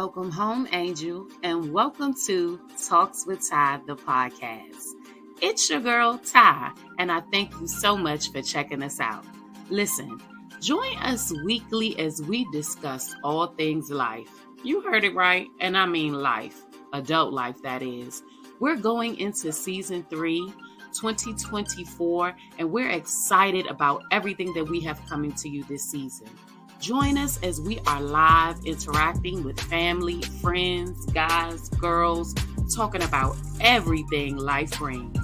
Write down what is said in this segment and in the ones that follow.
Welcome home, Angel, and welcome to TalksWitTy, the podcast. It's your girl, Ty, and I thank you so much for checking us out. Listen, join us weekly as we discuss all things life. You heard it right, and I mean life, adult life, that is. We're going into season 3, 2024, and we're excited about everything that we have coming to you this season. Join us as we are live interacting with family, friends, guys, girls, talking about everything life brings.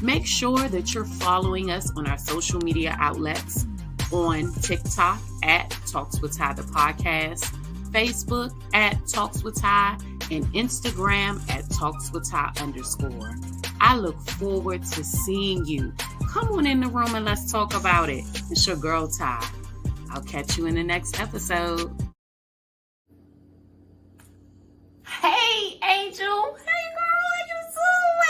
Make sure that you're following us on our social media outlets on TikTok at TalksWitTy the podcast, Facebook at TalksWitTy, and Instagram at TalksWitTy_. I look forward to seeing you. Come on in the room and let's talk about it. It's your girl, Ty. I'll catch you in the next episode. Hey, Angel. Hey, girl.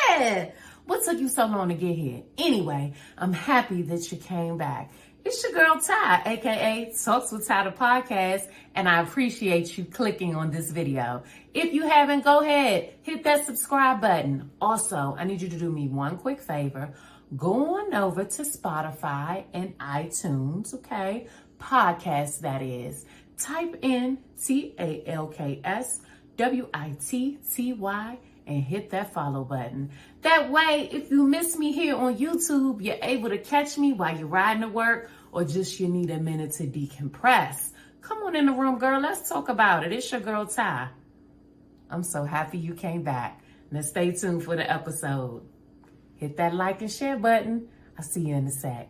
How you doing? What took you so long to get here? Anyway, I'm happy that you came back. It's your girl, Ty, a.k.a. TalksWitTy the podcast, and I appreciate you clicking on this video. If you haven't, go ahead. Hit that subscribe button. Also, I need you to do me one quick favor. Go on over to Spotify and iTunes, okay? Podcast, that is. Type in TalksWitTy and hit that follow button. That way, if you miss me here on YouTube, you're able to catch me while you're riding to work or just you need a minute to decompress. Come on in the room, girl. Let's talk about it. It's your girl, Ty. I'm so happy you came back. Now stay tuned for the episode. Hit that like and share button. I'll see you in a sec.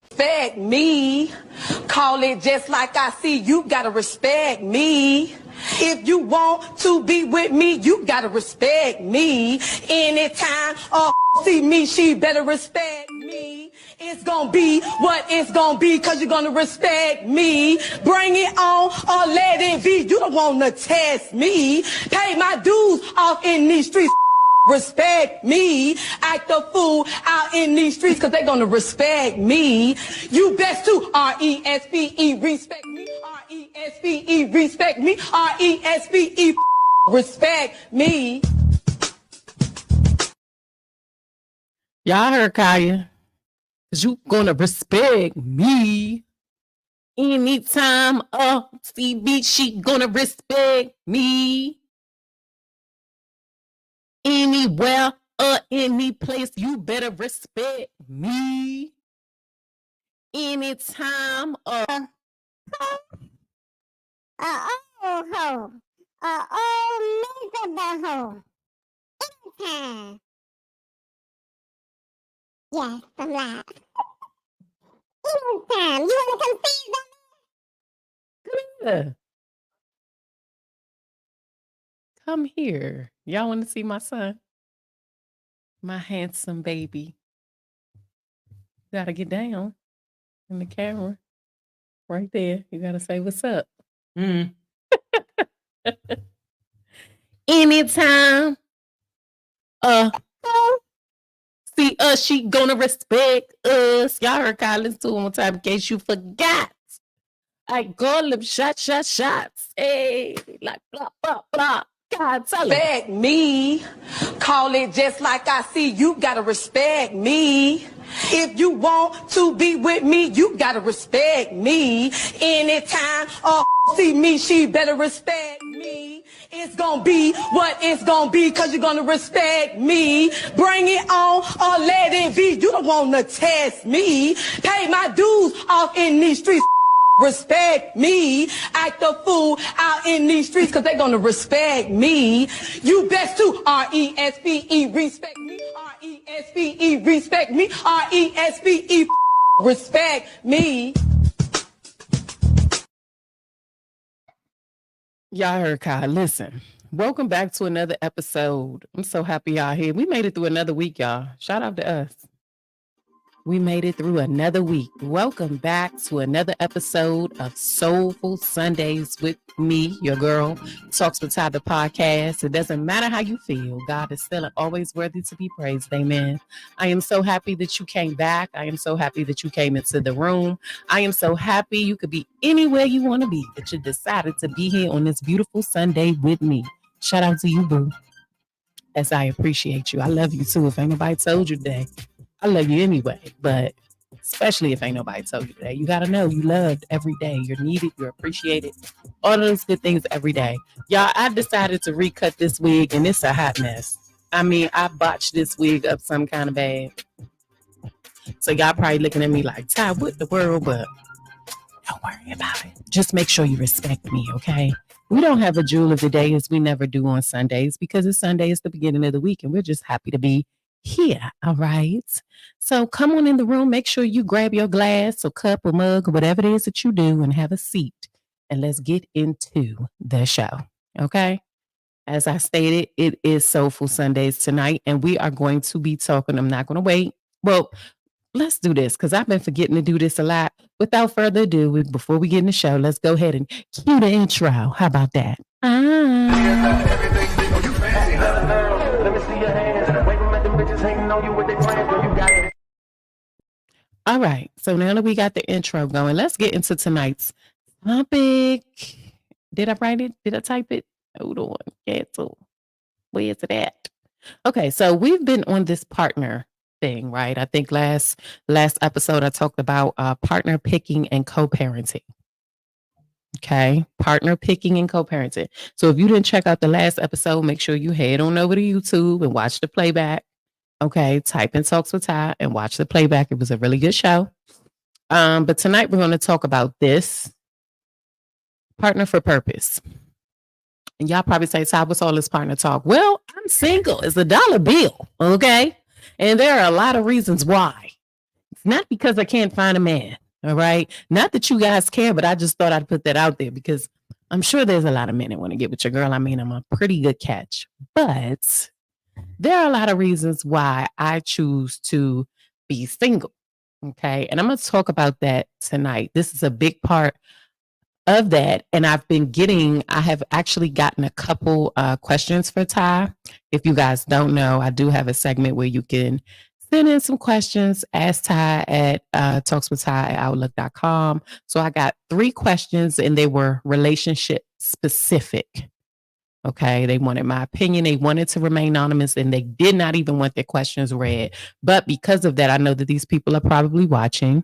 Respect me. Call it just like I see. You gotta respect me. If you want to be with me, you gotta respect me. Anytime see me, she better respect me. It's gonna be what it's gonna be, cause you're gonna respect me. Bring it on or let it be. You don't wanna test me. Pay my dues off in these streets. Respect me. Act a fool out in these streets because they're going to respect me. You best to R-E-S-P-E, respect me. R-E-S-P-E, respect me. R-E-S-P-E, respect me. Y'all heard Kaya. Cause you gonna respect me. Anytime CB, she gonna respect me. Anywhere or any place, you better respect me. Anytime old hoe, old miserable hoe. Anytime. Yes, I'm live. Anytime. You want to come see them? Yeah. Come here. Y'all want to see my son? My handsome baby. Gotta get down in the camera. Right there. You gotta say what's up. Anytime see us, she gonna respect us. Y'all heard Kyle, listen to it one time in case you forgot. I call them shots. Hey, like blah, blah, blah. God, tell him. Respect me. Call it just like I see. You gotta respect me. If you want to be with me, you gotta respect me. Anytime see me, she better respect me. It's gonna be what it's gonna be, cause you're gonna respect me. Bring it on or let it be. You don't wanna test me. Pay my dues off in these streets. Respect me. Act a fool out in these streets, cause they gonna respect me. You best to R-E-S-P-E, respect me. R-E-S-P-E, respect me. R-E-S-P-E, respect me. Y'all heard Kyle. Listen, welcome back to another episode. I'm so happy y'all here. We made it through another week, y'all. Shout out to us. We made it through another week. Welcome back to another episode of SoulfulSundayz with me, your girl, TalksWitTy, the podcast. It doesn't matter how you feel. God is still and always worthy to be praised. Amen. I am so happy that you came back. I am so happy that you came into the room. I am so happy you could be anywhere you want to be, that you decided to be here on this beautiful Sunday with me. Shout out to you, boo. As I appreciate you. I love you too. If ain't nobody told you today, I love you anyway, but especially if ain't nobody told you that. You got to know you loved every day. You're needed. You're appreciated. All those good things every day. Y'all, I decided to recut this wig, and it's a hot mess. I mean, I botched this wig up some kind of bad. So y'all probably looking at me like, Ty, what the world? But don't worry about it. Just make sure you respect me, okay? We don't have a jewel of the day as we never do on Sundays, because it's Sunday, it's the beginning of the week, and we're just happy to be here. All right. So come on in the room. Make sure you grab your glass or cup or mug or whatever it is that you do and have a seat. And let's get into the show. Okay. As I stated, it is SoulfulSundayz tonight, and we are going to be talking. I'm not going to wait. Well, let's do this because I've been forgetting to do this a lot. Without further ado, before we get in the show, let's go ahead and cue the intro. How about that? Let me see your hands. Waving at them bitches hating on you with their plans. You got it. All right. So now that we got the intro going, let's get into tonight's topic. Did I write it? Did I type it? Hold on. Cancel. Where's it at? Okay. So we've been on this partner thing, right? I think last episode I talked about partner picking and co-parenting. Okay, partner picking and co-parenting. So if you didn't check out the last episode, make sure you head on over to YouTube and watch the playback. Okay, type in TalksWitTy and watch the playback. It was a really good show. But tonight we're going to talk about this partner for purpose. And y'all probably say, Ty, what's all this partner talk? Well, I'm single. It's $1 bill. Okay, and there are a lot of reasons why. It's not because I can't find a man. All right. Not that you guys care, but I just thought I'd put that out there because I'm sure there's a lot of men that want to get with your girl. I mean, I'm a pretty good catch, but there are a lot of reasons why I choose to be single. Okay. And I'm going to talk about that tonight. This is a big part of that. And I have actually gotten a couple questions for Ty. If you guys don't know, I do have a segment where you can send in some questions, ask Ty at talkswitty@outlook.com. So I got 3 questions and they were relationship specific. Okay. They wanted my opinion. They wanted to remain anonymous and they did not even want their questions read. But because of that, I know that these people are probably watching.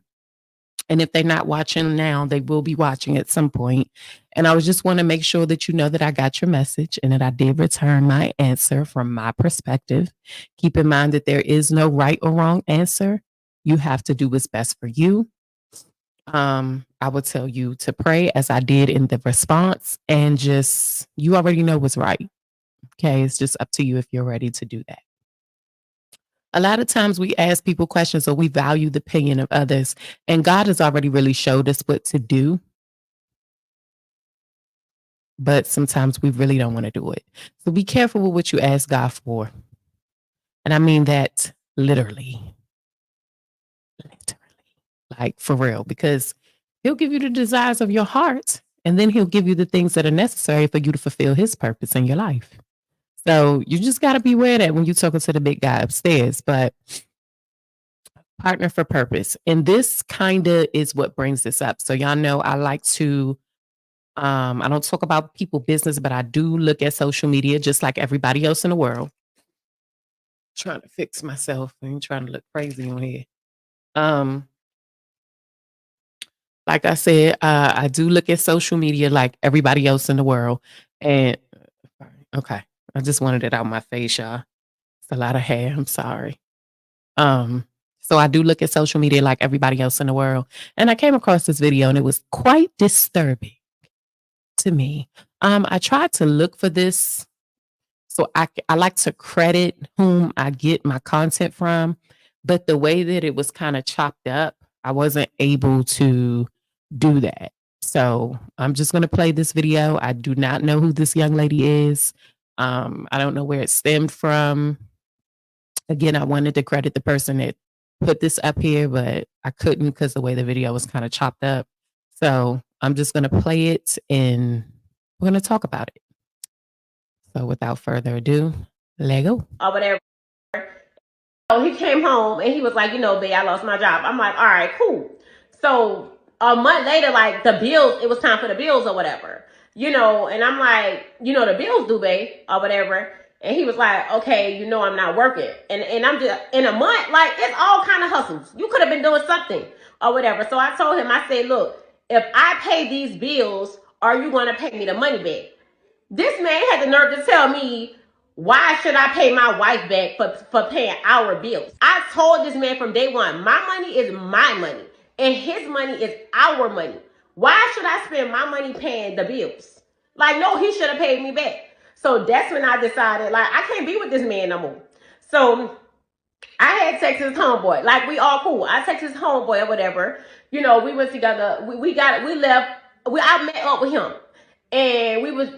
And if they're not watching now, they will be watching at some point. And I was just want to make sure that you know that I got your message and that I did return my answer from my perspective. Keep in mind that there is no right or wrong answer. You have to do what's best for you. I will tell you to pray as I did in the response and just, you already know what's right. Okay. It's just up to you if you're ready to do that. A lot of times we ask people questions or we value the opinion of others, and God has already really showed us what to do. But sometimes we really don't want to do it. So be careful with what you ask God for. And I mean that literally, like for real, because he'll give you the desires of your heart, and then he'll give you the things that are necessary for you to fulfill his purpose in your life. So you just got to be aware of that when you're talking to the big guy upstairs. But partner for purpose. And this kind of is what brings this up. So y'all know I like to, I don't talk about people business, but I do look at social media just like everybody else in the world. Trying to fix myself and trying to look crazy on here. Like I said, I do look at social media like everybody else in the world. And okay, I just wanted it out my face, y'all. It's a lot of hair. I'm sorry. So I do look at social media like everybody else in the world. And I came across this video and it was quite disturbing to me. I tried to look for this. So I like to credit whom I get my content from. But the way that it was kind of chopped up, I wasn't able to do that. So I'm just going to play this video. I do not know who this young lady is. I don't know where it stemmed from. Again, I wanted to credit the person that put this up here, but I couldn't because the way the video was kind of chopped up. So I'm just going to play it and we're going to talk about it. So without further ado, let go. Or whatever. So he came home and he was like, babe, I lost my job. I'm like, all right, cool. So a month later, like the bills, it was time for the bills or whatever, and I'm like, the bills due, babe, or whatever. And he was like, okay, I'm not working. And I'm just, in a month, like, it's all kind of hustles. You could have been doing something or whatever. So I told him, I said, look, if I pay these bills, are you going to pay me the money back? This man had the nerve to tell me, why should I pay my wife back for paying our bills? I told this man from day one, my money is my money and his money is our money. Why should I spend my money paying the bills? Like, no, he should have paid me back. So that's when I decided, like, I can't be with this man no more. So I had texted his homeboy. Like, we all cool. I texted his homeboy or whatever. We went together. I met up with him. And we was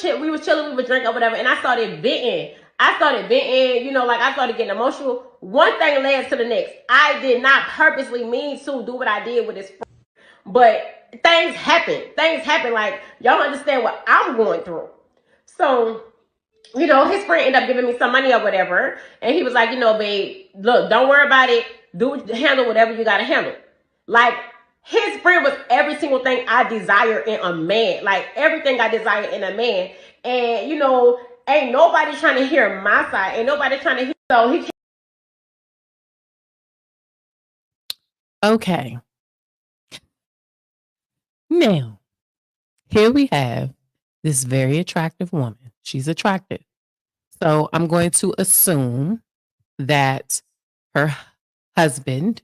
chilling, we was drinking or whatever. And I started venting. I started getting emotional. One thing led to the next. I did not purposely mean to do what I did with his friend. But things happen. Like, y'all understand what I'm going through. So, his friend ended up giving me some money or whatever. And he was like, babe, look, don't worry about it. Handle whatever you got to handle. Like, his friend was every single thing I desire in a man. Like, everything I desire in a man. And, ain't nobody trying to hear my side. Ain't nobody trying to hear. So he. Okay. Now, here we have this very attractive woman. She's attractive. So I'm going to assume that her husband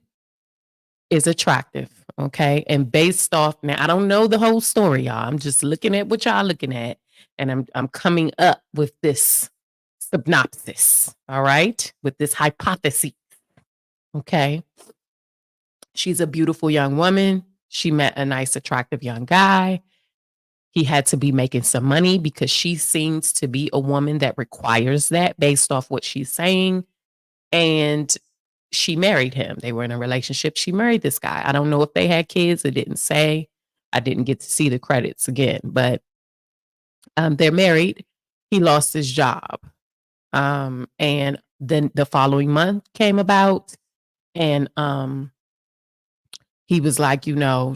is attractive. Okay. And based off, now I don't know the whole story, y'all. I'm just looking at what y'all looking at. And I'm coming up with this synopsis. All right. With this hypothesis. Okay. She's a beautiful young woman. She met a nice, attractive young guy. He had to be making some money because she seems to be a woman that requires that based off what she's saying. And she married him. They were in a relationship. She married this guy. I don't know if they had kids. It didn't say. I didn't get to see the credits again, but they're married. He lost his job. And then the following month came about and he was like,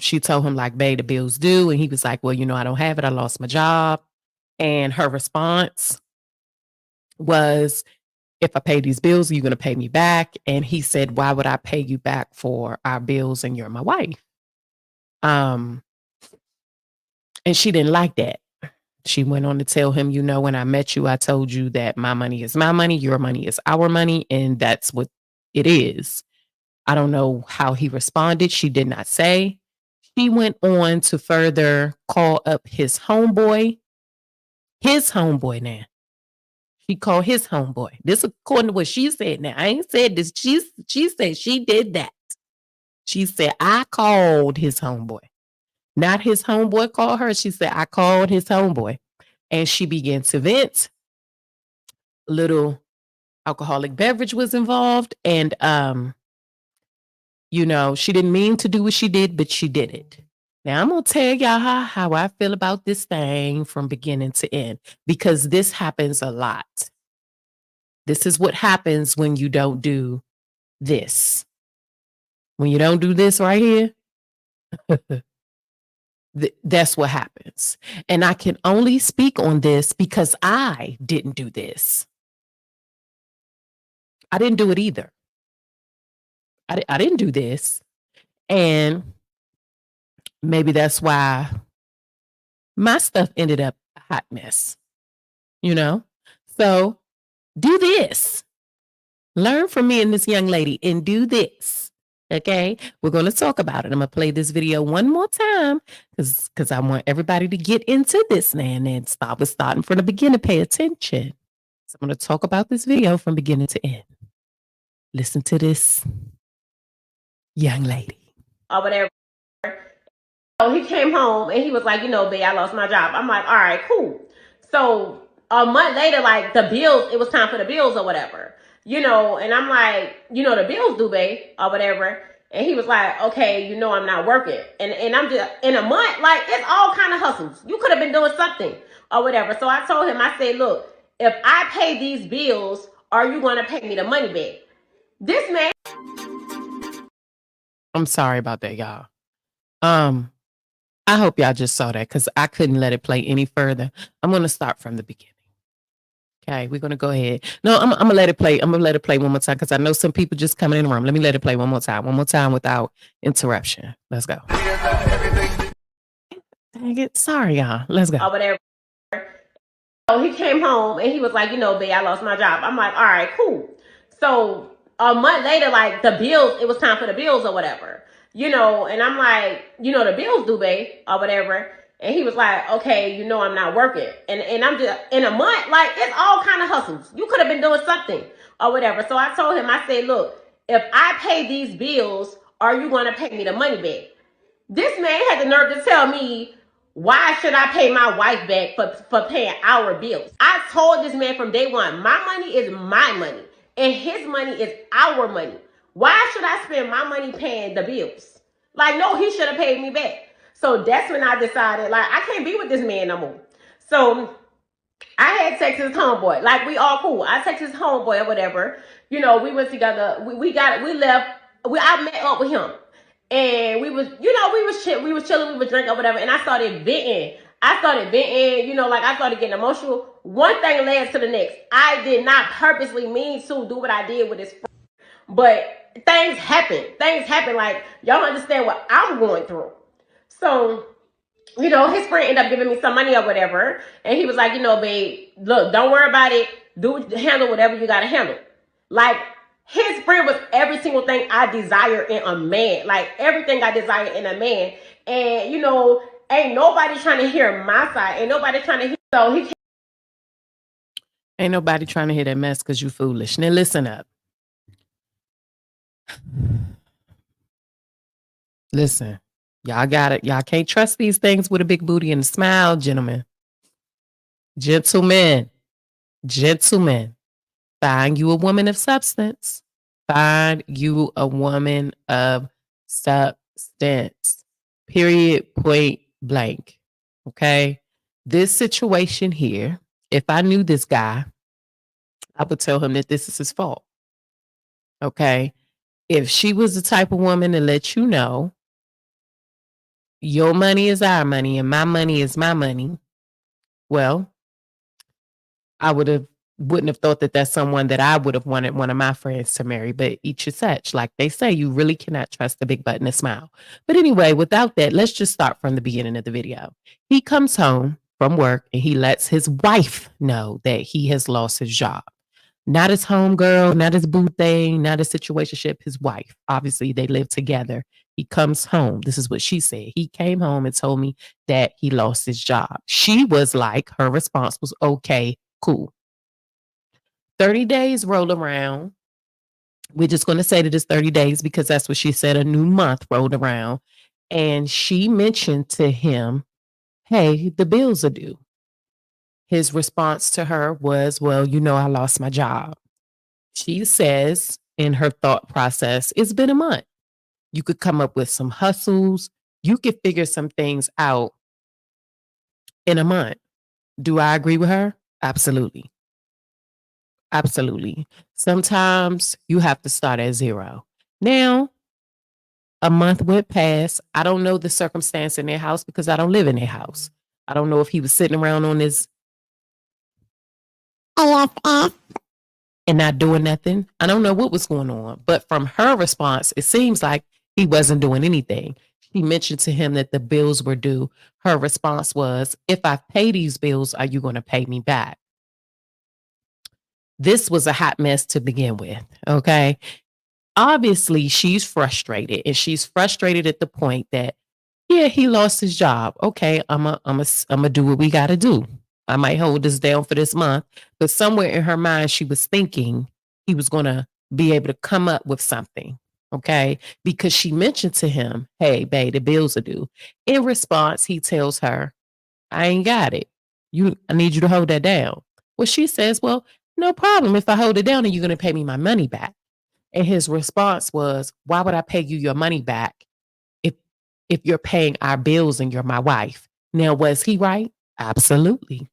she told him like, babe, the bill's due. And he was like, well, I don't have it. I lost my job. And her response was, if I pay these bills, you're going to pay me back. And he said, why would I pay you back for our bills and you're my wife? And she didn't like that. She went on to tell him, when I met you, I told you that my money is my money, your money is our money. And that's what it is. I don't know how he responded. She did not say. She went on to further call up his homeboy. His homeboy now. She called his homeboy. This according to what she said. Now, I ain't said this. She said she did that. She said, I called his homeboy. Not his homeboy called her. She said, I called his homeboy. And she began to vent. A little alcoholic beverage was involved. And, she didn't mean to do what she did, but she did it. Now, I'm going to tell y'all how I feel about this thing from beginning to end, because this happens a lot. This is what happens when you don't do this. When you don't do this right here, that's what happens. And I can only speak on this because I didn't do this. I didn't do it either. I didn't do this. And maybe that's why my stuff ended up a hot mess, you know? So do this. Learn from me and this young lady and do this. Okay, we're going to talk about it. I'm going to play this video one more time because I want everybody to get into this now and starting from the beginning. Pay attention. So I'm going to talk about this video from beginning to end. Listen to this young lady. Or whatever. So he came home and he was like, babe, I lost my job. I'm like, all right, cool. So a month later, like the bills, it was time for the bills or whatever. And I'm like, the bills due, babe, or whatever. And he was like, okay, I'm not working. And I'm just, in a month, like, it's all kind of hustles. You could have been doing something or whatever. So I told him, I said, look, if I pay these bills, are you going to pay me the money back? This man. I'm sorry about that, y'all. I hope y'all just saw that because I couldn't let it play any further. I'm going to start from the beginning. Okay, we're going to go ahead. No, I'm going to let it play. I'm going to let it play one more time because I know some people just coming in the room. Let me let it play one more time without interruption. Let's go. Dang it. Sorry, y'all. Let's go. Or whatever. So he came home and he was like, babe, I lost my job. I'm like, all right, cool. So a month later, like the bills, it was time for the bills or whatever. And I'm like, the bills due, babe, or whatever. And he was like, okay, I'm not working. And I'm just, in a month, like, it's all kind of hustles. You could have been doing something or whatever. So I told him, I said, look, if I pay these bills, are you going to pay me the money back? This man had the nerve to tell me, why should I pay my wife back for paying our bills? I told this man from day one, my money is my money and his money is our money. Why should I spend my money paying the bills? Like, no, he should have paid me back. So that's when I decided, like, I can't be with this man no more. So I had texted his homeboy. Like, we all cool. I texted his homeboy or whatever. We went together. I met up with him. And we was chilling, we was drinking or whatever. And I started venting. I started getting emotional. One thing led to the next. I did not purposely mean to do what I did with his friend. But things happen. Like, y'all understand what I'm going through. So, his friend ended up giving me some money or whatever. And he was like, babe, look, don't worry about it. Handle whatever you got to handle. Like, his friend was every single thing I desire in a man. Like, everything I desire in a man. And, ain't nobody trying to hear my side. Ain't nobody trying to hear. So he ain't nobody trying to hear that mess because you foolish. Now, listen up. Listen. Y'all got it. Y'all can't trust these things with a big booty and a smile, gentlemen. Gentlemen. Find you a woman of substance. Find you a woman of substance. Period. Point blank. Okay? This situation here, if I knew this guy, I would tell him that this is his fault. Okay? If she was the type of woman to let you know, your money is our money and my money is my money, well, I wouldn't have thought that that's someone that I would have wanted one of my friends to marry, but each is such. Like they say, you really cannot trust a big butt and a smile. But anyway, without that, let's just start from the beginning of the video. He comes home from work and he lets his wife know that he has lost his job. Not his homegirl, not his boo thing, not his situationship, his wife. Obviously, they live together. He comes home. This is what she said. He came home and told me that he lost his job. She was like, her response was, okay, cool. 30 days roll around. We're just going to say that it's 30 days because that's what she said. A new month rolled around. And she mentioned to him, hey, the bills are due. His response to her was, well, I lost my job. She says in her thought process, it's been a month. You could come up with some hustles. You could figure some things out in a month. Do I agree with her? Absolutely. Absolutely. Sometimes you have to start at zero. Now, A month went past. I don't know the circumstance in their house because I don't live in their house. I don't know if he was sitting around on his AFF. and not doing nothing. I don't know what was going on. But from her response, it seems like he wasn't doing anything. She mentioned to him that the bills were due. Her response was, if I pay these bills, are you going to pay me back? This was a hot mess to begin with. Okay. Obviously, she's frustrated, and she's frustrated at the point that, yeah, he lost his job. Okay, I'm a do what we got to do. I might hold this down for this month, but somewhere in her mind, she was thinking he was going to be able to come up with something. Okay, because she mentioned to him, "Hey, babe, the bills are due." In response, he tells her, "I ain't got it. I need you to hold that down." Well, she says, "Well, no problem. If I hold it down, and you're going to pay me my money back." And his response was, "Why would I pay you your money back if you're paying our bills and you're my wife?" Now, was he right? Absolutely.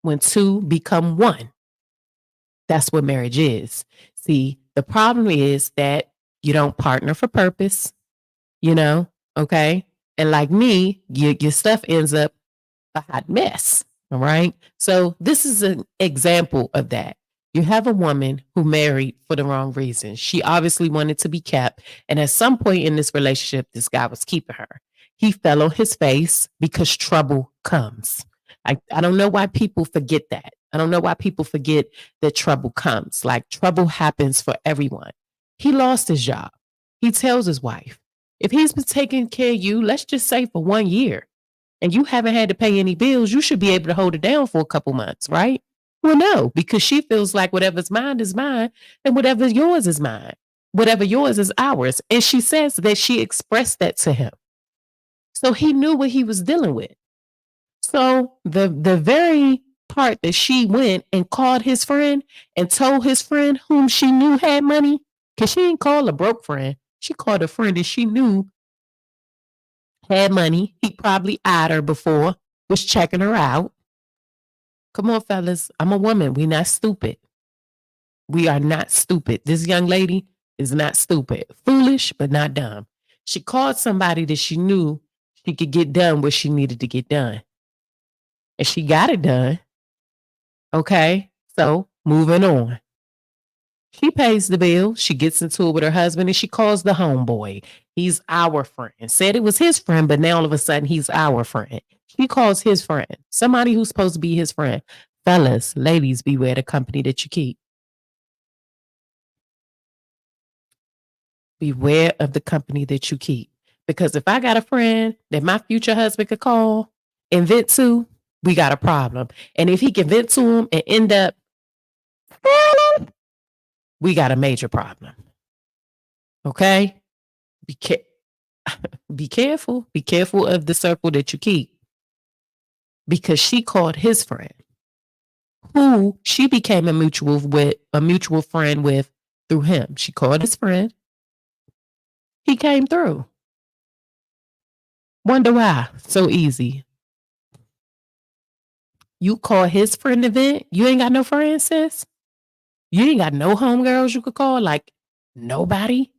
When two become one, that's what marriage is. See, the problem is that you don't partner for purpose, okay? And like me, your stuff ends up a hot mess. All right. So this is an example of that. You have a woman who married for the wrong reason. She obviously wanted to be kept. And at some point in this relationship, this guy was keeping her. He fell on his face because trouble comes. I don't know why people forget that. I don't know why people forget that trouble comes. Like, trouble happens for everyone. He lost his job. He tells his wife, if he's been taking care of you, let's just say for 1 year, and you haven't had to pay any bills, you should be able to hold it down for a couple months, right? Well, no, because she feels like whatever's mine is mine and whatever's yours is mine. Whatever yours is ours. And she says that she expressed that to him. So he knew what he was dealing with. So the very part that she went and called his friend and told his friend whom she knew had money, because she didn't call a broke friend. She called a friend that she knew had money. He probably eyed her before, was checking her out. Come on, fellas. I'm a woman. We're not stupid. We are not stupid. This young lady is not stupid. Foolish, but not dumb. She called somebody that she knew she could get done what she needed to get done. And she got it done. Okay. So moving on. She pays the bill. She gets into it with her husband and she calls the homeboy. He's our friend. Said it was his friend, but now all of a sudden he's our friend. She calls his friend, somebody who's supposed to be his friend. Fellas, ladies, beware the company that you keep. Beware of the company that you keep. Because if I got a friend that my future husband could call and vent to, we got a problem. And if he can vent to him and end up, we got a major problem. Okay? Be careful. Be careful of the circle that you keep. Because she called his friend, who she became a mutual friend with through him. She called his friend. He came through. Wonder why? So easy. You call his friend event. You ain't got no friends, sis. You ain't got no homegirls you could call. Like, nobody.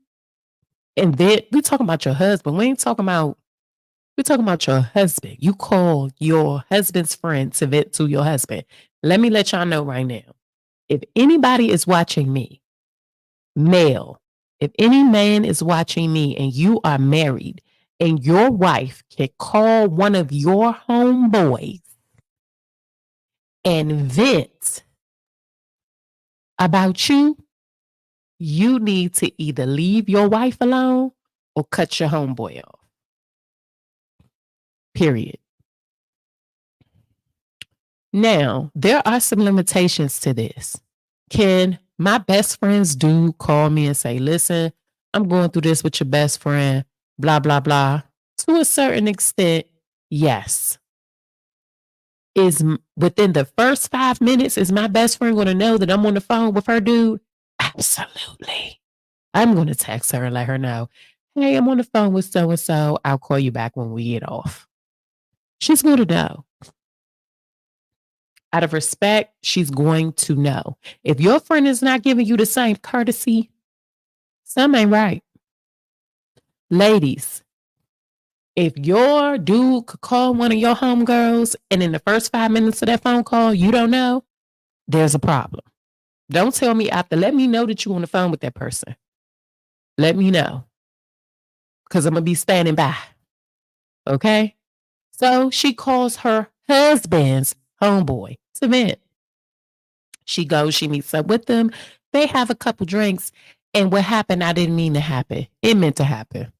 And then we talking about your husband. We're talking about your husband. You call your husband's friend to vent to your husband. Let me let y'all know right now. If anybody is watching me, male, if any man is watching me and you are married and your wife can call one of your homeboys and vent about you, you need to either leave your wife alone or cut your homeboy off. Period. Now, there are some limitations to this. Can my best friend's dude call me and say, listen, I'm going through this with your best friend, blah, blah, blah? To a certain extent, yes. Is within the first 5 minutes, is my best friend going to know that I'm on the phone with her dude? Absolutely. I'm going to text her and let her know, hey, I'm on the phone with so-and-so. I'll call you back when we get off. She's going to know. Out of respect, she's going to know. If your friend is not giving you the same courtesy, something ain't right. Ladies, if your dude could call one of your homegirls and in the first 5 minutes of that phone call, you don't know, there's a problem. Don't tell me after. Let me know that you're on the phone with that person. Let me know. Because I'm going to be standing by. Okay? So she calls her husband's homeboy to vent. She goes, she meets up with them. They have a couple drinks. And what happened, I didn't mean to happen. It meant to happen.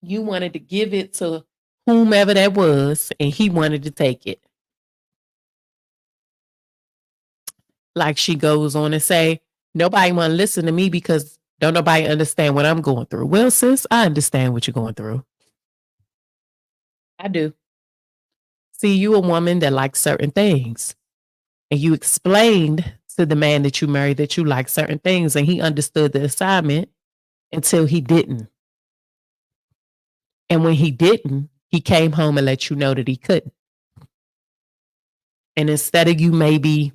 You wanted to give it to whomever that was, and he wanted to take it. Like she goes on and say, nobody want to listen to me because don't nobody understand what I'm going through. Well, sis, I understand what you're going through. I do. See, you a woman that likes certain things. And you explained to the man that you married that you like certain things, and he understood the assignment until he didn't. And when he didn't, he came home and let you know that he couldn't. And instead of you maybe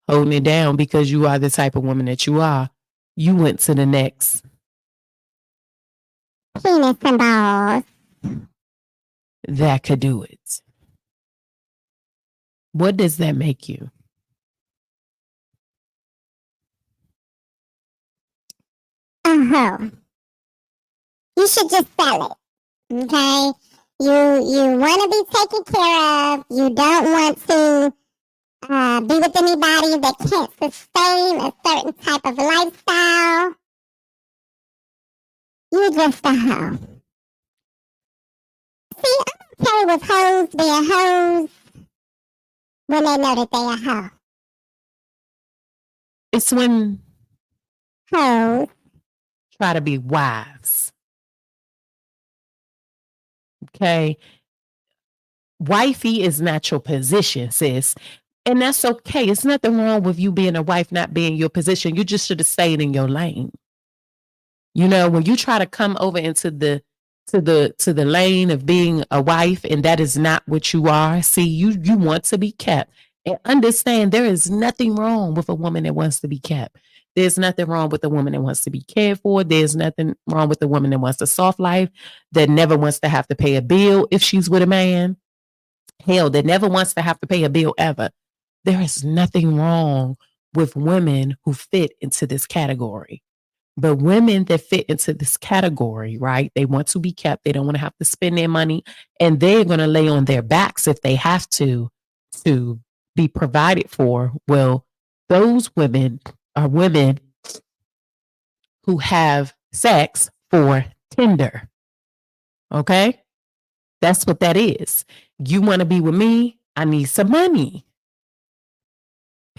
holding it down because you are the type of woman that you are, you went to the next. Penis and balls. That could do it. What does that make you? Uh-huh. You should just sell it. Okay? You want to be taken care of. You don't want to be with anybody that can't sustain a certain type of lifestyle. You're just a hoe. See, I'm okay with hoes being hoes when they know that they are hoe. It's when Hoes. try to be wives. Okay. Wifey is not your position, sis. And that's okay. It's nothing wrong with you being a wife, not being your position. You just should have stayed in your lane. You know, when you try to come over into the lane of being a wife, and that is not what you are. See, you want to be kept. And understand there is nothing wrong with a woman that wants to be kept. There's nothing wrong with a woman that wants to be cared for. There's nothing wrong with a woman that wants a soft life, that never wants to have to pay a bill if she's with a man. Hell, that never wants to have to pay a bill ever. There is nothing wrong with women who fit into this category. But women that fit into this category, right? They want to be kept. They don't want to have to spend their money, and they're going to lay on their backs if they have to be provided for. Well, those women are women who have sex for Tinder. Okay? That's what that is. You want to be with me? I need some money.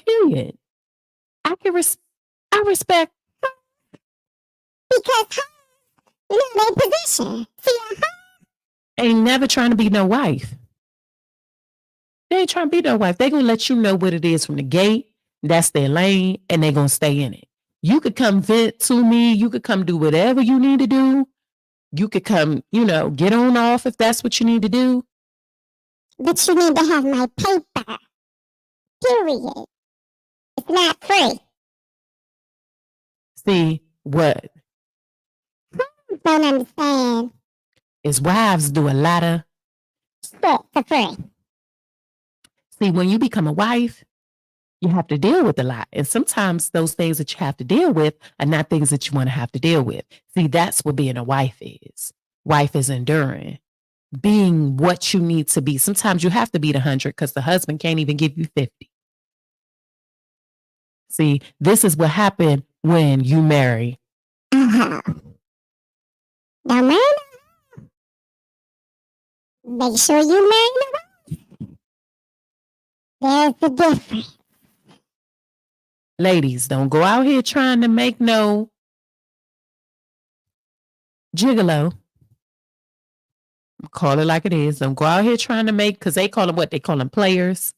Period. I respect. Because you know their position. See, Ain't never trying to be no wife. They ain't trying to be no wife. They gonna let you know what it is from the gate. That's their lane, and they gonna stay in it. You could come vent to me. You could come do whatever you need to do. You could come, get on off if that's what you need to do. but you need to have my paper. Period. It's not free. See, what Don't understand. is wives do a lot of. Stuff for free. See, when you become a wife, you have to deal with a lot. And sometimes those things that you have to deal with are not things that you want to have to deal with. See, that's what being a wife is. Wife is enduring, being what you need to be. Sometimes you have to be the 100 because the husband can't even give you 50. See, this is what happened when you marry. Uh-huh. Now, man, make sure you marry the wife. There's the difference. Ladies, don't go out here trying to make no gigolo. Call it like it is. Don't go out here trying to make, because they call them what? They call them players.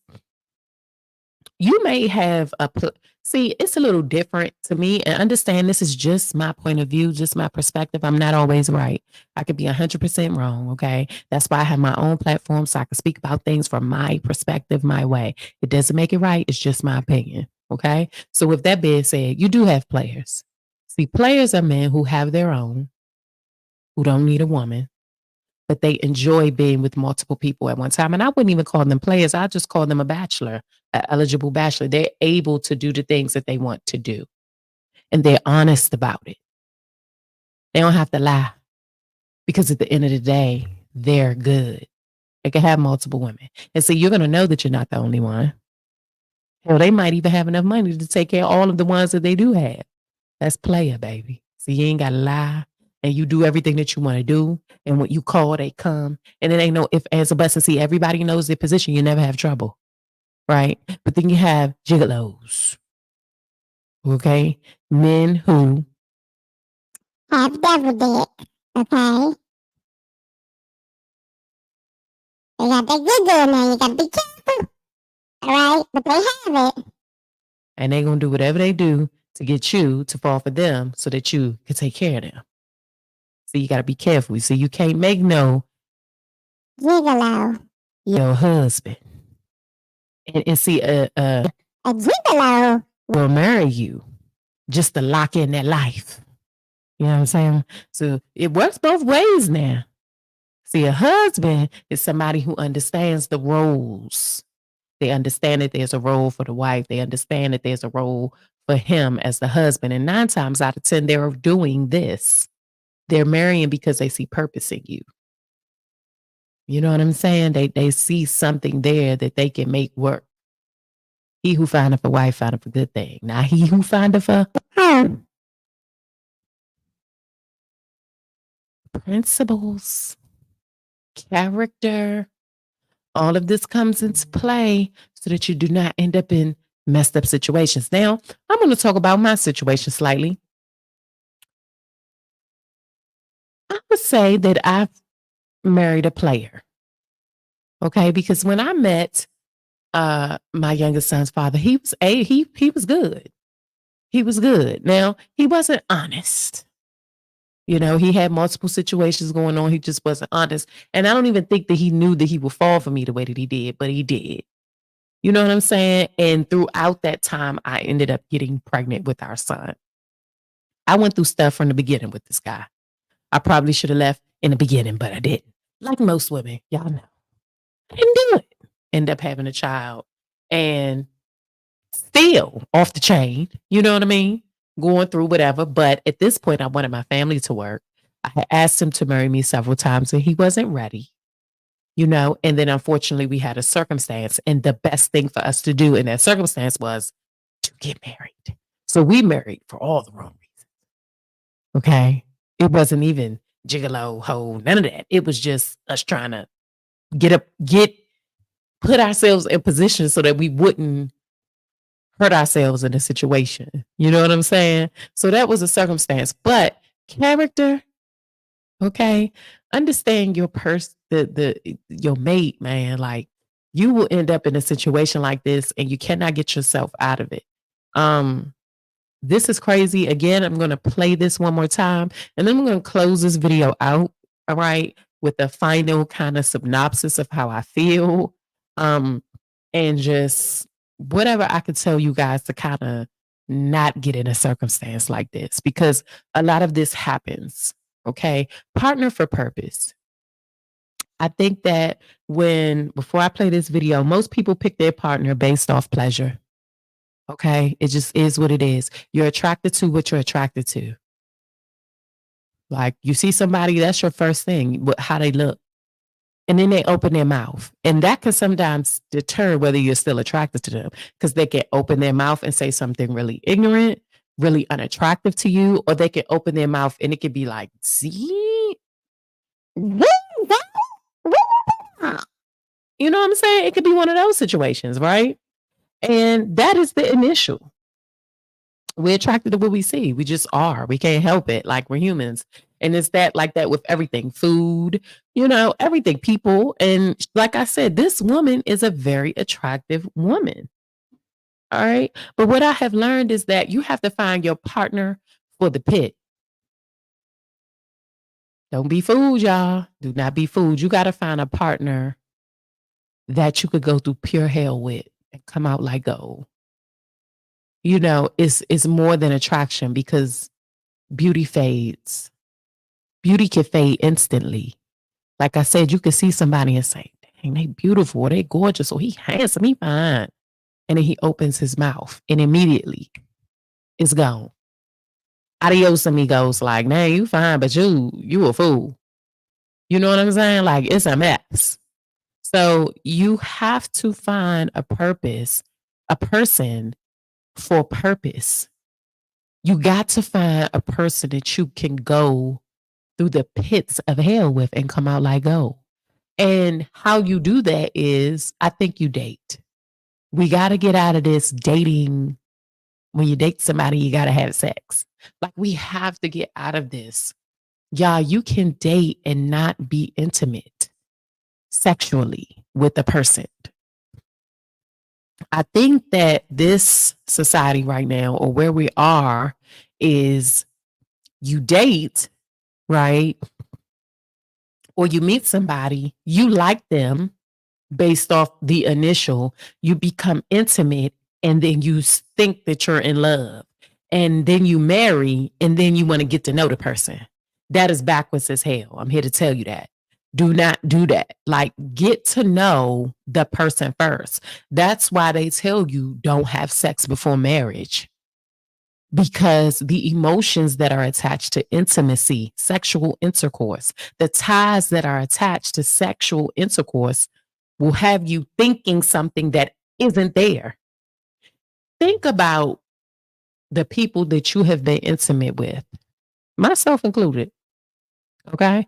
You may have see, it's a little different to me, and understand this is just my point of view, just my perspective. I'm not always right. I could be 100% wrong, okay? That's why I have my own platform, so I can speak about things from my perspective, my way. It doesn't make it right. It's just my opinion, okay? So with that being said, you do have players. See, players are men who have their own, who don't need a woman, but they enjoy being with multiple people at one time. And I wouldn't even call them players. I just call them a bachelor, an eligible bachelor. They're able to do the things that they want to do. And they're honest about it. They don't have to lie. Because at the end of the day, they're good. They can have multiple women. And so you're going to know that you're not the only one. Hell, they might even have enough money to take care of all of the ones that they do have. That's player, baby. So you ain't got to lie. And you do everything that you want to do. And when you call, they come. And it ain't no if, ands, or buts. And see, everybody knows their position. You never have trouble. Right? But then you have gigolos. Okay? Men who have devil dick. Okay? They got that giggle in there. You got to be careful. All right? But they have it. and they're going to do whatever they do to get you to fall for them so that you can take care of them. So you got to be careful. So you can't make no gigolo. Your husband. And see, a gigolo will marry you just to lock in that life. You know what I'm saying? So it works both ways now. See, a husband is somebody who understands the roles. They understand that there's a role for the wife. They understand that there's a role for him as the husband. And 9 times out of 10, they're doing this. They're marrying because they see purpose in you. You know what I'm saying? They see something there that they can make work. He who findeth a wife findeth a good thing. Now he who findeth a principles, character, all of this comes into play so that you do not end up in messed up situations. Now, I'm going to talk about my situation slightly. I would say that I've married a player. Okay, because when I met my youngest son's father, he was good. He was good. Now, he wasn't honest. You know, he had multiple situations going on. He just wasn't honest. And I don't even think that he knew that he would fall for me the way that he did, but he did. You know what I'm saying? And throughout that time, I ended up getting pregnant with our son. I went through stuff from the beginning with this guy. I probably should have left in the beginning, but I didn't. Like most women, y'all know. I didn't do it. End up having a child and still off the chain. You know what I mean? Going through whatever. But at this point, I wanted my family to work. I had asked him to marry me several times and he wasn't ready. You know, and then unfortunately we had a circumstance, and the best thing for us to do in that circumstance was to get married. So we married for all the wrong reasons. Okay. It wasn't even gigolo, hoe, none of that. It was just us trying to put ourselves in position so that we wouldn't hurt ourselves in a situation. You know what I'm saying? So that was a circumstance. But character, okay, understand your your mate, man. Like, you will end up in a situation like this and you cannot get yourself out of it. This is crazy. Again, I'm going to play this one more time and then we're going to close this video out. All right. With the final kind of synopsis of how I feel. And just whatever I could tell you guys to kind of not get in a circumstance like this, because a lot of this happens. Okay. Partner for purpose. I think that before I play this video, most people pick their partner based off pleasure. Okay. It just is what it is. You're attracted to what you're attracted to. Like, you see somebody, that's your first thing, how they look. And then they open their mouth. And that can sometimes deter whether you're still attracted to them, because they can open their mouth and say something really ignorant, really unattractive to you, or they can open their mouth and it could be like, see? You know what I'm saying? It could be one of those situations, right? And that is the initial. We're attracted to what we see. We just are. We can't help it. Like, we're humans. And it's like that with everything. Food, you know, everything. People. And like I said, this woman is a very attractive woman. All right. But what I have learned is that you have to find your partner for the pit. Don't be fooled, y'all. Do not be fooled. You got to find a partner that you could go through pure hell with and come out like gold. You know, it's more than attraction, because beauty fades. Beauty can fade instantly. Like I said, you can see somebody and say, dang, they beautiful, or they gorgeous, or he handsome, he fine. And then he opens his mouth and immediately it's gone. Adios amigos, like, nah, you fine, but you a fool. You know what I'm saying? Like, it's a mess. So you have to find a purpose, a person for purpose. You got to find a person that you can go through the pits of hell with and come out like gold. And how you do that is, I think you date. We got to get out of this dating. When you date somebody, you got to have sex. Like, we have to get out of this. Y'all, you can date and not be intimate sexually with a person. I think that this society right now, or where we are, is you date, right? Or you meet somebody, you like them based off the initial, you become intimate, and then you think that you're in love. And then you marry, and then you want to get to know the person. That is backwards as hell. I'm here to tell you that. Do not do that. Like, get to know the person first. That's why they tell you don't have sex before marriage. Because the emotions that are attached to intimacy, sexual intercourse, the ties that are attached to sexual intercourse will have you thinking something that isn't there. Think about the people that you have been intimate with, myself included. Okay?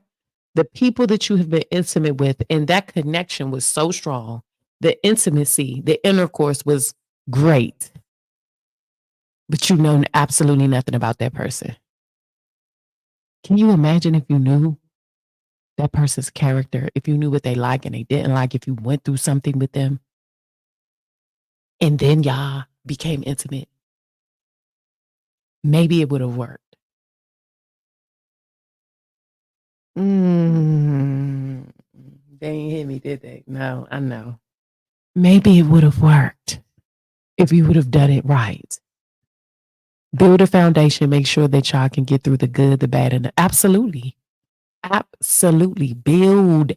The people that you have been intimate with, and that connection was so strong. The intimacy, the intercourse was great. But you know absolutely nothing about that person. Can you imagine if you knew that person's character, if you knew what they like and they didn't like, if you went through something with them, and then y'all became intimate? Maybe it would have worked. They ain't hit me, did they? No, I know. Maybe it would have worked if you would have done it right. Build a foundation, make sure that y'all can get through the good, the bad, and the absolutely. Absolutely. Build.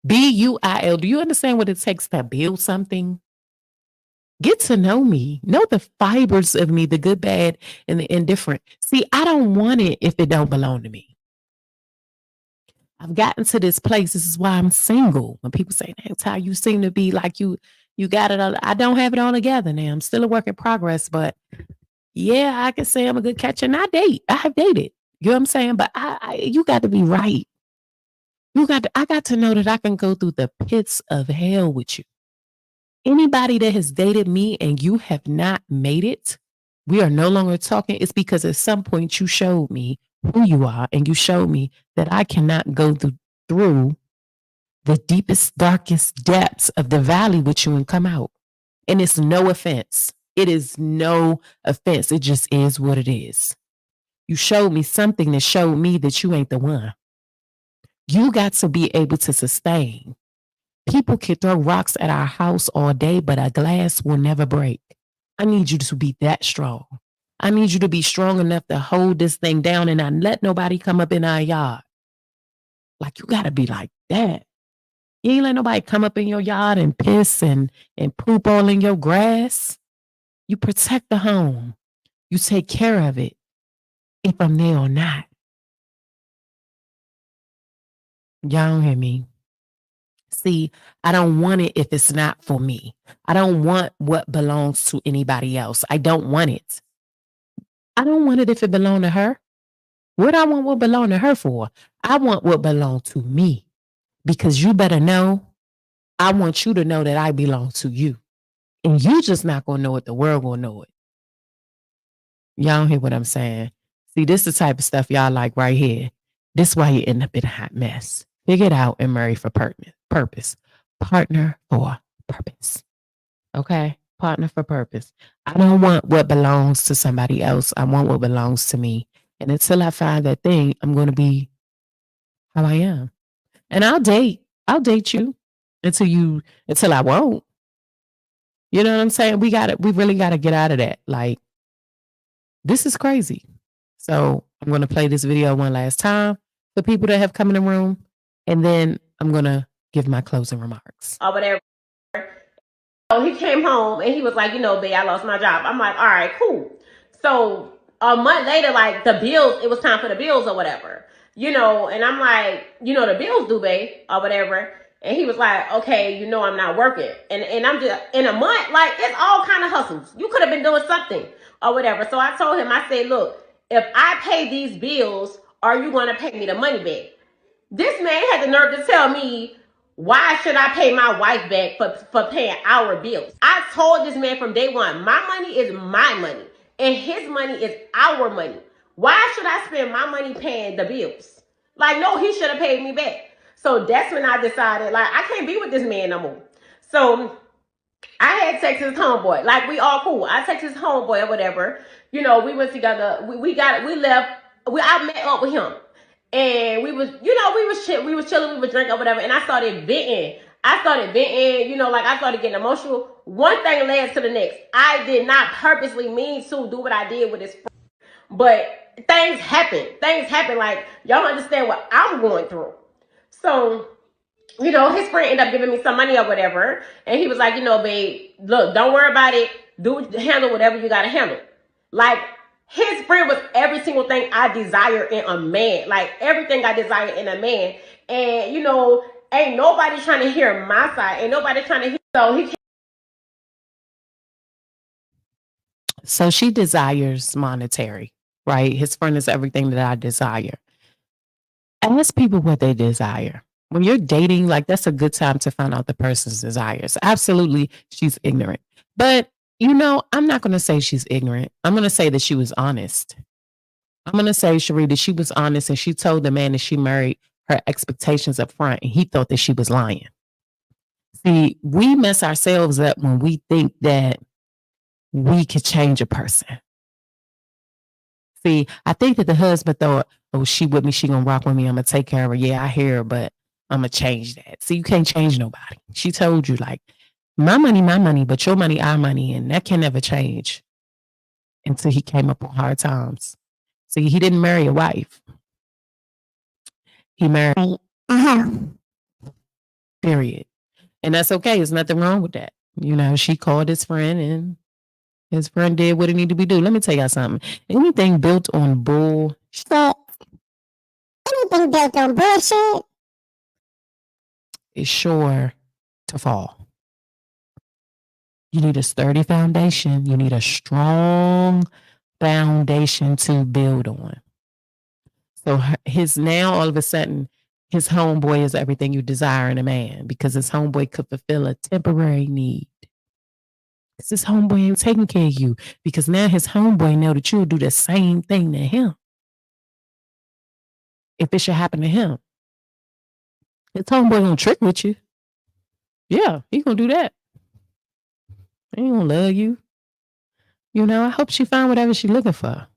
B-U-I-L. Do you understand what it takes to build something? Get to know me. Know the fibers of me, the good, bad, and the indifferent. See, I don't want it if it don't belong to me. I've gotten to this place. This is why I'm single. When people say, that's how you seem to be like you got it all. I don't have it all together now. I'm still a work in progress, but yeah, I can say I'm a good catcher, and I date. I have dated. You know what I'm saying? But you got to be right. I got to know that I can go through the pits of hell with you. Anybody that has dated me and you have not made it, we are no longer talking. It's because at some point you showed me who you are, and you showed me that I cannot go through the deepest, darkest depths of the valley with you and come out. And it's no offense. It is no offense. It just is what it is. You showed me something that showed me that you ain't the one. You got to be able to sustain. People can throw rocks at our house all day, but a glass will never break. I need you to be that strong. I need you to be strong enough to hold this thing down and not let nobody come up in our yard. Like, you got to be like that. You ain't let nobody come up in your yard and piss and poop all in your grass. You protect the home. You take care of it, if I'm there or not. Y'all don't hear me. See, I don't want it if it's not for me. I don't want what belongs to anybody else. I don't want it. I don't want it if it belongs to her. What I want what belong to her for? I want what belongs to me. Because you better know, I want you to know that I belong to you. And you just not going to know it. The world going to know it. Y'all don't hear what I'm saying? See, this is the type of stuff y'all like right here. This is why you end up in a hot mess. Figure it out and marry for purpose. Partner for purpose. Okay? Partner for purpose. I don't want what belongs to somebody else. I want what belongs to me. And until I find that thing, I'm going to be how I am. And I'll date you until I won't. You know what I'm saying? We really got to get out of that. Like, this is crazy. So I'm going to play this video one last time for people that have come in the room, and then I'm going to give my closing remarks. Or whatever. So he came home and he was like, babe, I lost my job. I'm like, all right, cool. So a month later, like the bills, it was time for the bills or whatever, and I'm like, the bills due, babe, or whatever. And he was like, okay, I'm not working. And I'm just in a month, like it's all kind of hustles. You could have been doing something or whatever. So I told him, I said, look, if I pay these bills, are you going to pay me the money back? This man had the nerve to tell me, why should I pay my wife back for paying our bills? I told this man from day one, my money is my money and his money is our money. Why should I spend my money paying the bills? Like, no, he should have paid me back. So that's when I decided, like, I can't be with this man no more. So I had texted his homeboy. Like, we all cool. I texted his homeboy or whatever. We went together. I met up with him. And we was chilling, we was drinking or whatever. And I started venting. I started getting emotional. One thing led to the next. I did not purposely mean to do what I did with his friend. But things happen. Like, y'all understand what I'm going through. So, his friend ended up giving me some money or whatever. And he was like, babe, look, don't worry about it. Handle whatever you got to handle. Like, his friend was every single thing I desire in a man. Like, everything I desire in a man. And, ain't nobody trying to hear my side. Ain't nobody trying to hear. So she desires monetary, right? His friend is everything that I desire. Ask people what they desire. When you're dating, like, that's a good time to find out the person's desires. Absolutely, she's ignorant. But, I'm not going to say she's ignorant. I'm going to say that she was honest. I'm going to say, Cherie, that she was honest and she told the man that she married her expectations up front and he thought that she was lying. See, we mess ourselves up when we think that we could change a person. See, I think that the husband thought, oh, she with me, she gonna rock with me, I'm gonna take care of her. Yeah, I hear her, but I'm gonna change that. See, you can't change nobody. She told you, like, my money, but your money, our money, and that can never change until he came up on hard times. See, he didn't marry a wife. He married period. And that's okay. There's nothing wrong with that. She called his friend and his friend did what it needed to be done. Let me tell y'all something. Anything built on bullshit is sure to fall. You need a sturdy foundation. You need a strong foundation to build on. So now all of a sudden, his homeboy is everything you desire in a man because his homeboy could fulfill a temporary need. Because his homeboy ain't taking care of you because now his homeboy know that you'll do the same thing to him. If it should happen to him. His homeboy gonna trick with you. Yeah, he gonna do that. He ain't gonna love you. I hope she found whatever she's looking for.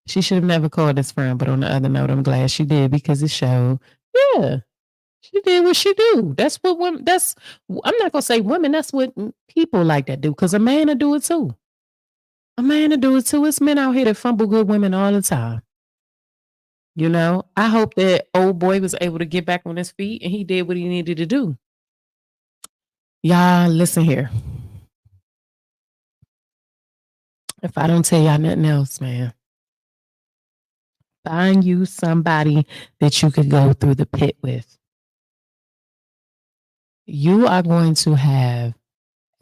She should have never called his friend, but on the other note, I'm glad she did because it showed, yeah, she did what she do. That's what women, I'm not going to say women, that's what people like that do because a man will do it too. It's men out here that fumble good women all the time. I hope that old boy was able to get back on his feet and he did what he needed to do. Y'all, listen here. If I don't tell y'all nothing else, man, find you somebody that you could go through the pit with. You are going to have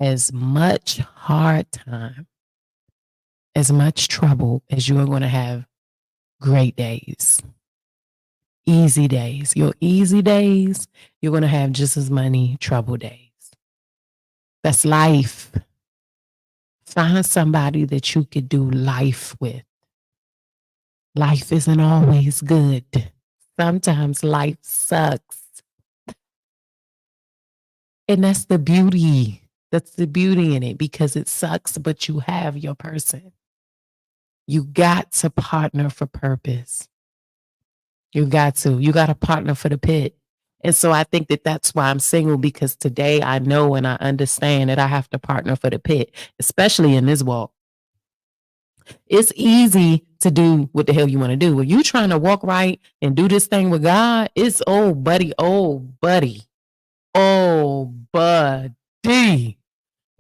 as much hard time, as much trouble as you are going to have great days. Easy days. Your easy days, you're going to have just as many trouble days. That's life. Find somebody that you could do life with. Life isn't always good. Sometimes life sucks. And that's the beauty. That's the beauty in it because it sucks, but you have your person. You got to partner for purpose. You got to partner for the pit. And so I think that that's why I'm single because today I know and I understand that I have to partner for the pit, especially in this walk. It's easy to do what the hell you want to do. When you trying to walk right and do this thing with God, it's oh buddy.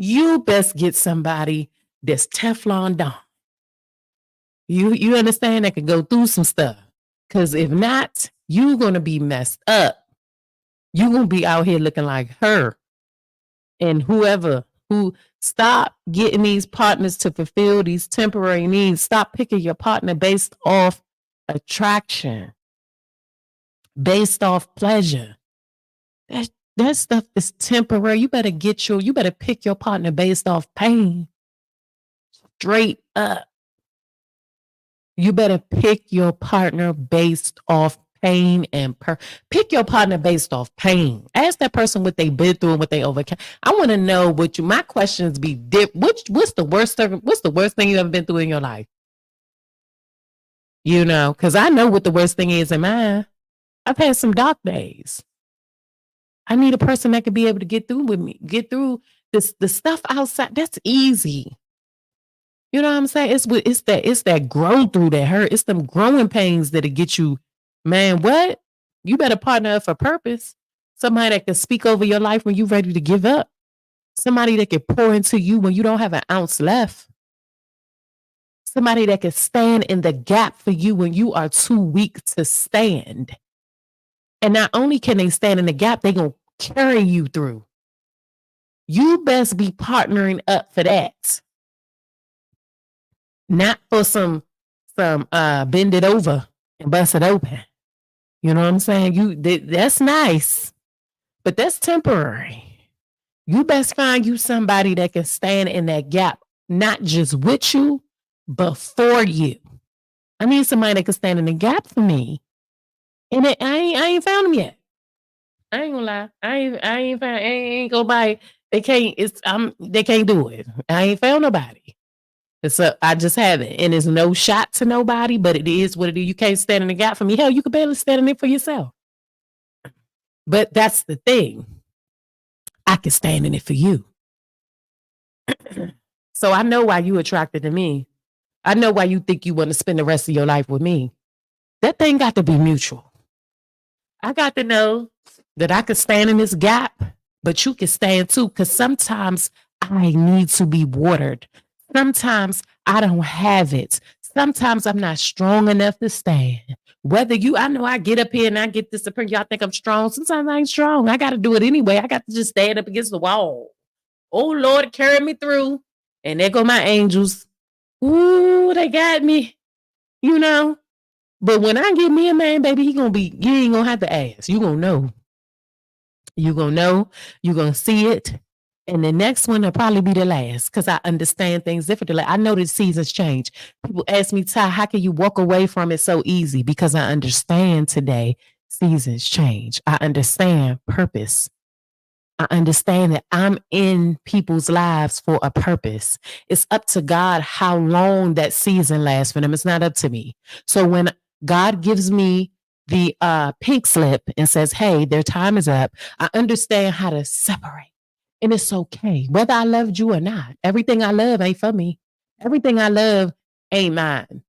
You best get somebody that's Teflon Don. You understand, that can go through some stuff. Because if not, you're gonna be messed up. You're gonna be out here looking like her. And whoever who stop getting these partners to fulfill these temporary needs. Stop picking your partner based off attraction, based off pleasure. That stuff is temporary. You better pick your partner based off pain. Straight up. You better pick your partner based off pain and pick your partner based off pain. Ask that person what they've been through and what they overcame. I want to know my questions be what's the worst thing you've ever been through in your life? Because I know what the worst thing is in mine. I've had some dark days. I need a person that could be able to get through with me, get through the stuff outside. That's easy. You know what I'm saying? It's that grow through that hurt. It's them growing pains that'll get you, man, what? You better partner up for purpose. Somebody that can speak over your life when you're ready to give up. Somebody that can pour into you when you don't have an ounce left. Somebody that can stand in the gap for you when you are too weak to stand. And not only can they stand in the gap, they're going to carry you through. You best be partnering up for that. Not for some bend it over and bust it open. You know what I'm saying? That's nice, but that's temporary. You best find you somebody that can stand in that gap, not just with you, but for you. I need somebody that can stand in the gap for me. And I ain't found them yet. I ain't gonna lie. I ain't gonna buy. They can't do it. I ain't found nobody. So I just haven't. And it's no shot to nobody, but it is what it is. You can't stand in the gap for me. Hell, you could barely stand in it for yourself. But that's the thing. I can stand in it for you. So I know why you attracted to me. I know why you think you want to spend the rest of your life with me. That thing got to be mutual. I got to know that I could stand in this gap, but you can stand too. Because sometimes I need to be watered. Sometimes I don't have it. Sometimes I'm not strong enough to stand. I know I get up here and I get disappointed. Y'all think I'm strong. Sometimes I ain't strong. I got to do it anyway. I got to just stand up against the wall. Oh, Lord, carry me through. And there go my angels. Ooh, they got me. But when I get me a man, baby, you ain't going to have to ask. You going to know. You going to know. You going to see it. And the next one will probably be the last because I understand things differently. Like, I know that seasons change. People ask me, Ty, how can you walk away from it so easy? Because I understand today seasons change. I understand purpose. I understand that I'm in people's lives for a purpose. It's up to God how long that season lasts for them. It's not up to me. So when God gives me the pink slip and says, hey, their time is up, I understand how to separate. And it's okay, whether I loved you or not. Everything I love ain't for me. Everything I love ain't mine.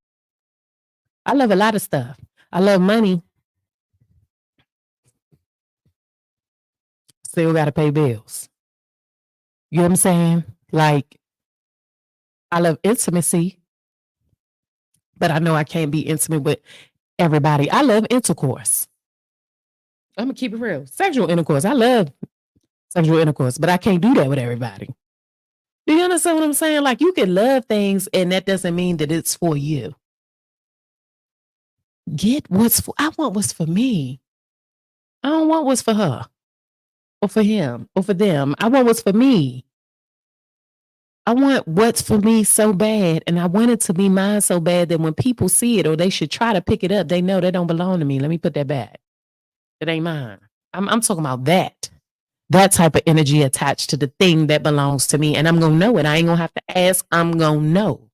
I love a lot of stuff. I love money. Still got to pay bills. You know what I'm saying? Like, I love intimacy, but I know I can't be intimate with everybody. I love intercourse. I'm going to keep it real. Sexual intercourse. I love sexual intercourse, but I can't do that with everybody. Do you understand what I'm saying? Like, you can love things and that doesn't mean that it's for you. I want what's for me. I don't want what's for her or for him or for them. I want what's for me. I want what's for me so bad, and I want it to be mine so bad that when people see it or they should try to pick it up, they know that don't belong to me. Let me put that back. It ain't mine. I'm talking about that type of energy attached to the thing that belongs to me, and I'm going to know it. I ain't going to have to ask. I'm going to know.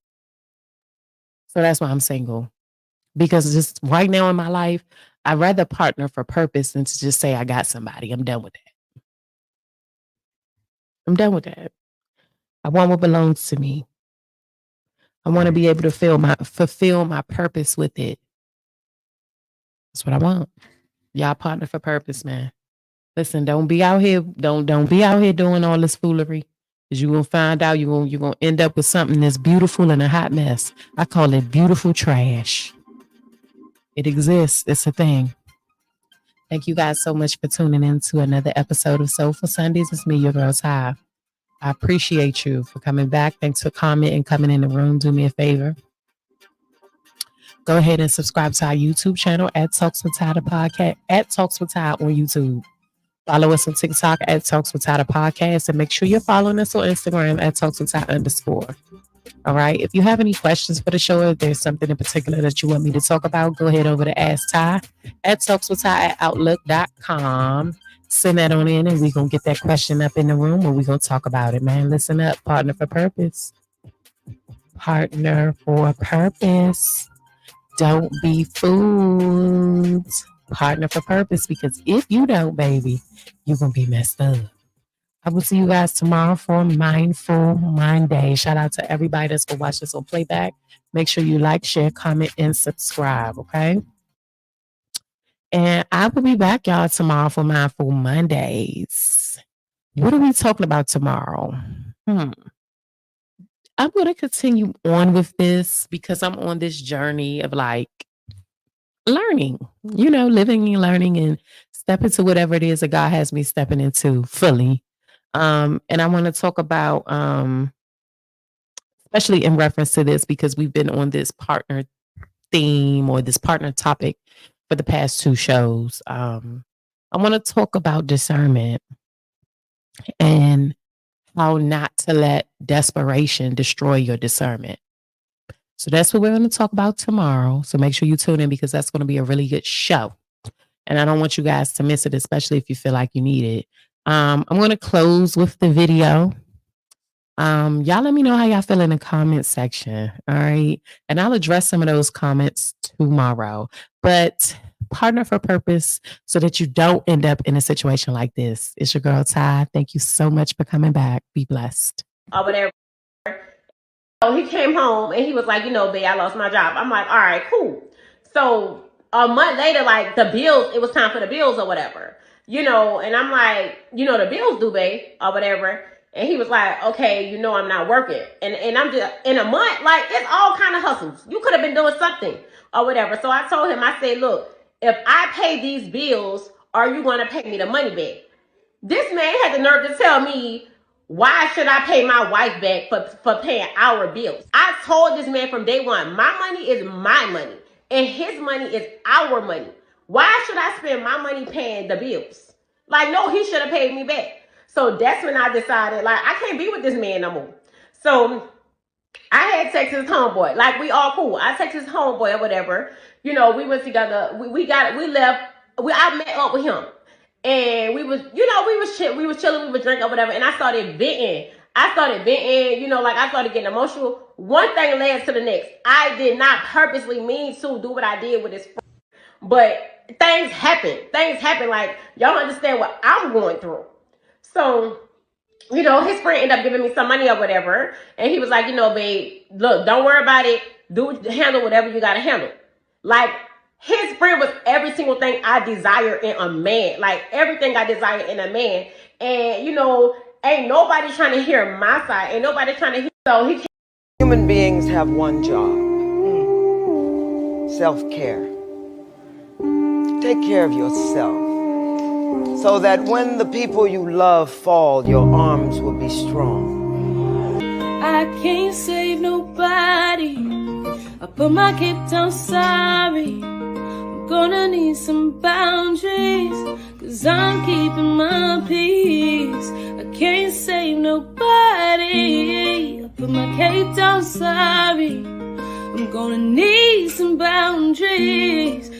So that's why I'm single, because just right now in my life, I'd rather partner for purpose than to just say I got somebody. I'm done with that. I'm done with that. I want what belongs to me. I want to be able to fulfill my purpose with it. That's what I want. Y'all partner for purpose, man. Listen, don't be out here doing all this foolery. Because you're gonna find out you're gonna end up with something that's beautiful and a hot mess. I call it beautiful trash. It exists. It's a thing. Thank you guys so much for tuning in to another episode of Soulful Sundays. It's me, your girl Ty. I appreciate you for coming back. Thanks for commenting, coming in the room. Do me a favor. Go ahead and subscribe to our YouTube channel at TalksWitTy the podcast, at TalksWitTy on YouTube. Follow us on TikTok at TalksWitTy the podcast, and make sure you're following us on Instagram at TalksWitTy_. All right. If you have any questions for the show, if there's something in particular that you want me to talk about, go ahead over to Ask Ty at TalksWitTy@outlook.com. Send that on in, and we're going to get that question up in the room, and we're going to talk about it, man. Listen up. Partner for purpose. Partner for purpose. Don't be fooled. Partner for purpose, because if you don't, baby, you're going to be messed up. I will see you guys tomorrow for Mindful Monday. Shout out to everybody that's going to watch this on playback. Make sure you like, share, comment, and subscribe, okay? And I will be back, y'all, tomorrow for Mindful Mondays. What are we talking about tomorrow? I'm going to continue on with this because I'm on this journey of like learning, living and learning and step into whatever it is that God has me stepping into fully. And I want to talk about, especially in reference to this, because we've been on this partner theme or this partner topic for the past 2 shows. I want to talk about discernment and how not to let desperation destroy your discernment. So that's what we're going to talk about tomorrow. So make sure you tune in, because that's going to be a really good show. And I don't want you guys to miss it, especially if you feel like you need it. I'm going to close with the video. Y'all let me know how y'all feel in the comment section. All right. And I'll address some of those comments tomorrow. But partner for purpose so that you don't end up in a situation like this. It's your girl Ty. Thank you so much for coming back. Be blessed. Whatever. So he came home and he was like, babe, I lost my job. I'm like, all right, cool. So a month later, like it was time for the bills or whatever. And I'm like, the bills due, babe, or whatever. And he was like, okay, I'm not working. And I'm just, in a month, like, it's all kind of hustles. You could have been doing something or whatever. So I told him, I said, look, if I pay these bills, are you going to pay me the money back? This man had the nerve to tell me, why should I pay my wife back for paying our bills? I told this man from day one, my money is my money and his money is our money. Why should I spend my money paying the bills? Like, no, he should have paid me back. So that's when I decided, like, I can't be with this man no more. So I had texted his homeboy. Like, we all cool. I texted his homeboy or whatever. We went together. I met up with him. And we was chilling, we was drinking or whatever. And I started venting. I started getting emotional. One thing led to the next. I did not purposely mean to do what I did with his friend. But things happen. Like, y'all understand what I'm going through. So, his friend ended up giving me some money or whatever. And he was like, babe, look, don't worry about it. Handle whatever you got to handle. Like, his friend was every single thing I desire in a man. Like, everything I desire in a man. And, ain't nobody trying to hear my side. Ain't nobody trying to hear. So he can't. Human beings have one job. Self-care. Take care of yourself, so that when the people you love fall, your arms will be strong. I can't save nobody. I put my cape down, sorry. I'm gonna need some boundaries, 'cause I'm keeping my peace. I can't save nobody. I put my cape down, sorry. I'm gonna need some boundaries.